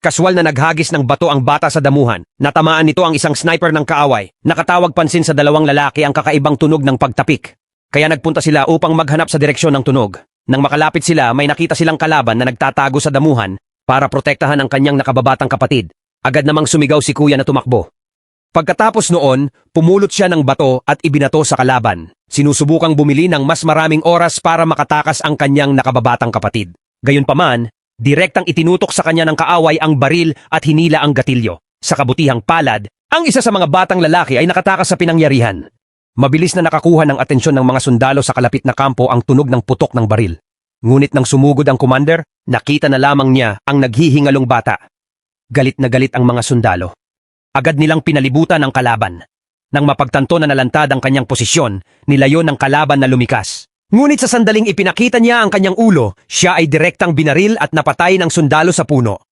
Kaswal na naghagis ng bato ang bata sa damuhan. Natamaan nito ang isang sniper ng kaaway. Nakatawag pansin sa dalawang lalaki ang kakaibang tunog ng pagtapik. Kaya nagpunta sila upang maghanap sa direksyon ng tunog. Nang makalapit sila, may nakita silang kalaban na nagtatago sa damuhan para protektahan ang kanyang nakababatang kapatid. Agad namang sumigaw si kuya na tumakbo. Pagkatapos noon, pumulot siya ng bato at ibinato sa kalaban. Sinusubukang bumili ng mas maraming oras para makatakas ang kanyang nakababatang kapatid. Gayunpaman, direktang itinutok sa kanya ng kaaway ang baril at hinila ang gatilyo. Sa kabutihang palad, ang isa sa mga batang lalaki ay nakatakas sa pinangyarihan. Mabilis na nakakuha ng atensyon ng mga sundalo sa kalapit na kampo ang tunog ng putok ng baril. Ngunit nang sumugod ang commander, nakita na lamang niya ang naghihingalong bata. Galit na galit ang mga sundalo. Agad nilang pinalibutan ang kalaban. Nang mapagtanto na nalantad ang kanyang posisyon, nilayon ng kalaban na lumikas. Ngunit sa sandaling ipinakita niya ang kanyang ulo, siya ay direktang binaril at napatay ng sundalo sa puno.